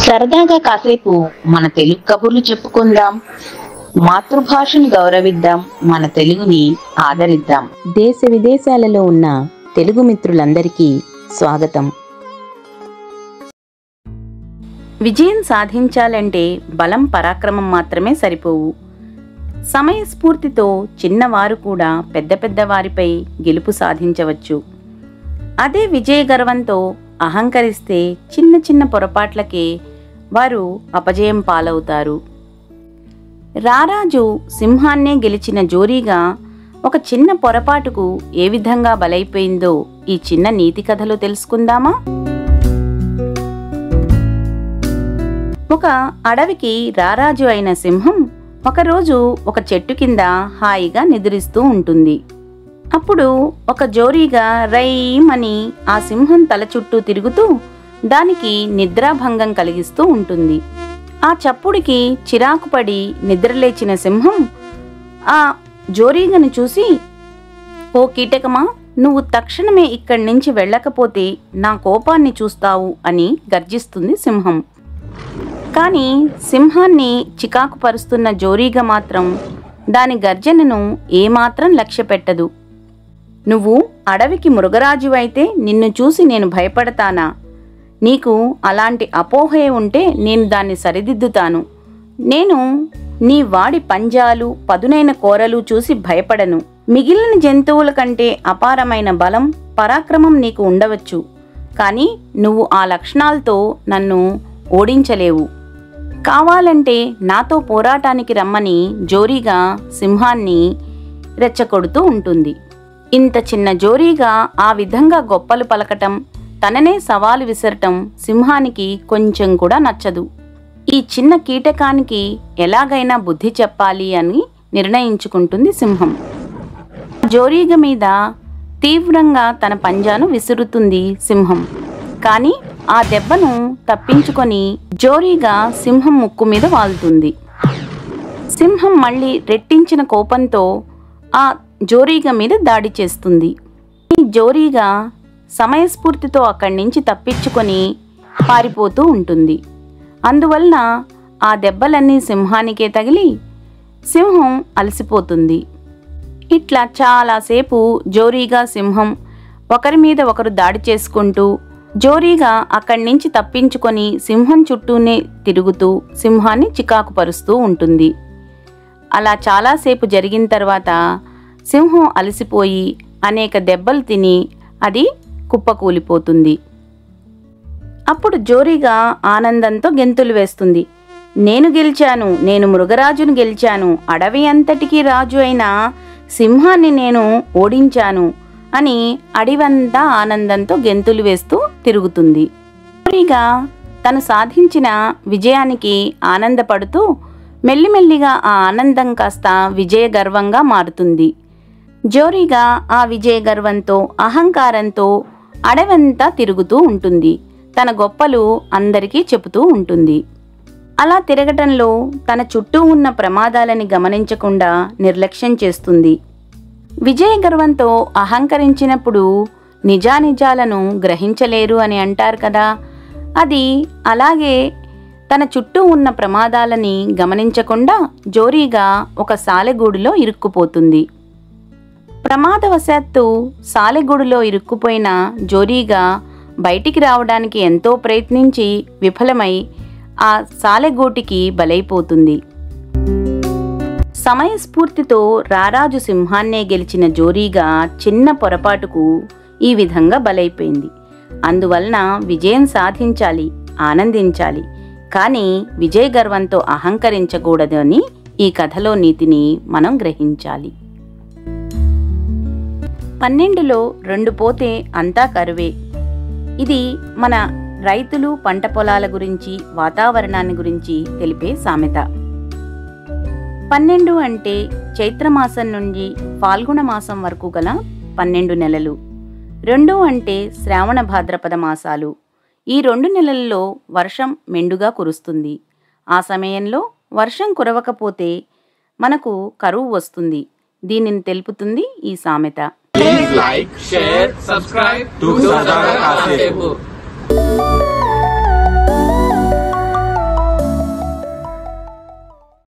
సరదాగా కాసేపు మన తెలుగు కబుర్లు చెప్పుకుందాం. మాతృభాషను గౌరవిద్దాం, మన తెలుగుని ఆదరిద్దాం. దేశ విదేశాలలో ఉన్న తెలుగు మిత్రులందరికీ స్వాగతం. విజయం సాధించాలంటే బలం పరాక్రమం మాత్రమే సరిపోవు. సమయస్ఫూర్తితో చిన్నవారు కూడా పెద్ద పెద్ద వారిపై గెలుపు సాధించవచ్చు. అదే విజయ గర్వంతో అహంకరిస్తే చిన్న చిన్న పొరపాట్లకే వారు అపజయం పాలవుతారు. రారాజు సింహాన్నే గెలిచిన జోరీగా ఒక చిన్న పొరపాటుకు ఏ విధంగా బలైపోయిందో ఈ చిన్న నీతి కథలో తెలుసుకుందామా? ఒక అడవికి రారాజు అయిన సింహం ఒకరోజు ఒక చెట్టు కింద హాయిగా నిద్రిస్తూ ఉంటుంది. అప్పుడు ఒక జోరీగా రైమని ఆ సింహం తల చుట్టూ తిరుగుతూ దానికి నిద్రాభంగం కలిగిస్తూ ఉంటుంది. ఆ చప్పుడికి చిరాకుపడి నిద్రలేచిన సింహం ఆ జోరీగను చూసి, "ఓ కీటకమా, నువ్వు తక్షణమే ఇక్కడి నుంచి వెళ్ళకపోతే నా కోపాన్ని చూస్తావు" అని గర్జిస్తుంది సింహం. కానీ సింహాన్ని చికాకు పరుస్తున్న జోరీగ మాత్రం దాని గర్జనను ఏమాత్రం లక్ష్యపెట్టదు. "నువ్వు అడవికి మృగరాజు అయితే నిన్ను చూసి నేను భయపడతానా? నీకు అలాంటి అపోహే ఉంటే నేను దాన్ని సరిదిద్దుతాను. నేను నీ వాడి పంజాలు, పదునైన కోరలు చూసి భయపడను. మిగిలిన జంతువుల కంటే అపారమైన బలం, పరాక్రమం నీకు ఉండవచ్చు. కానీ నువ్వు ఆ లక్షణాలతో నన్ను ఓడించలేవు. కావాలంటే నాతో పోరాటానికి రమ్మని" జోరీగా సింహాన్ని రెచ్చగొడుతూ ఉంటుంది. ఇంత చిన్న జోరీగా ఆ విధంగా గొప్పలు పలకటం, తననే సవాలు విసరటం సింహానికి కొంచెం కూడా నచ్చదు. ఈ చిన్న కీటకానికి ఎలాగైనా బుద్ధి చెప్పాలి అని నిర్ణయించుకుంటుంది సింహం. జోరీగ మీద తీవ్రంగా తన పంజాను విసురుతుంది సింహం. కానీ ఆ దెబ్బను తప్పించుకొని జోరీగా సింహం ముక్కు మీద వాలుతుంది. సింహం మళ్ళీ రెట్టించిన కోపంతో ఆ జోరీగ మీద దాడి చేస్తుంది. ఈ జోరీగా సమయస్ఫూర్తితో అక్కడి నుంచి తప్పించుకొని పారిపోతూ ఉంటుంది. అందువలన ఆ దెబ్బలన్నీ సింహానికే తగిలి సింహం అలసిపోతుంది. ఇట్లా చాలాసేపు జోరీగా సింహం ఒకరి మీద ఒకరు దాడి చేసుకుంటూ జోరీగా అక్కడి నుంచి తప్పించుకొని సింహం చుట్టూనే తిరుగుతూ సింహాన్ని చికాకు పరుస్తూ ఉంటుంది. అలా చాలాసేపు జరిగిన తర్వాత సింహం అలసిపోయి అనేక దెబ్బలు తిని అది కుప్పకూలిపోతుంది. అప్పుడు జోరీగా ఆనందంతో గెంతులు వేస్తుంది. "నేను గెలిచాను, నేను మృగరాజును గెలిచాను, అడవి అంతటికీ రాజు అయిన సింహాన్ని నేను ఓడించాను" అని అడవంతా ఆనందంతో గెంతులు వేస్తూ తిరుగుతుంది. జోరీగా తను సాధించిన విజయానికి ఆనందపడుతూ మెల్లిమెల్లిగా ఆ ఆనందం కాస్త విజయ గర్వంగా మారుతుంది. జోరీగా ఆ విజయ గర్వంతో, అహంకారంతో అడవంతా తిరుగుతూ ఉంటుంది. తన గొప్పలు అందరికీ చెబుతూ ఉంటుంది. అలా తిరగటంలో తన చుట్టూ ఉన్న ప్రమాదాలని గమనించకుండా నిర్లక్ష్యం చేస్తుంది. విజయ గర్వంతో అహంకరించినప్పుడు నిజానిజాలను గ్రహించలేరు అని అంటారు కదా. అది అలాగే తన చుట్టూ ఉన్న ప్రమాదాలని గమనించకుండా జోరీగా ఒక సాలెగూడులో ఇరుక్కుపోతుంది. ప్రమాదవశాత్తు సాలెగూడులో ఇరుక్కుపోయిన జోరీగా బయటికి రావడానికి ఎంతో ప్రయత్నించి విఫలమై ఆ సాలెగూటికి బలైపోతుంది. సమయస్ఫూర్తితో రారాజు సింహాన్నే గెలిచిన జోరీగా చిన్న పొరపాటుకు ఈ విధంగా బలైపోయింది. అందువలన విజయం సాధించాలి, ఆనందించాలి, కానీ విజయ గర్వంతో అహంకరించకూడదు అని ఈ కథలో నీతిని మనం గ్రహించాలి. 12లో 2 పోతే అంతా కరువే. ఇది మన రైతులు, పంట పొలాల గురించి, వాతావరణాన్ని గురించి తెలిపే సామెత. 12 అంటే చైత్రమాసం నుండి ఫాల్గుణ మాసం వరకు గల 12 నెలలు. 2 అంటే శ్రావణ భాద్రపద మాసాలు. ఈ 2 నెలల్లో వర్షం మెండుగా కురుస్తుంది. ఆ సమయంలో వర్షం కురవకపోతే మనకు కరువు వస్తుంది. దీనిని తెలుపుతుంది ఈ సామెత. Please like, share, subscribe to Sardar Kasepur.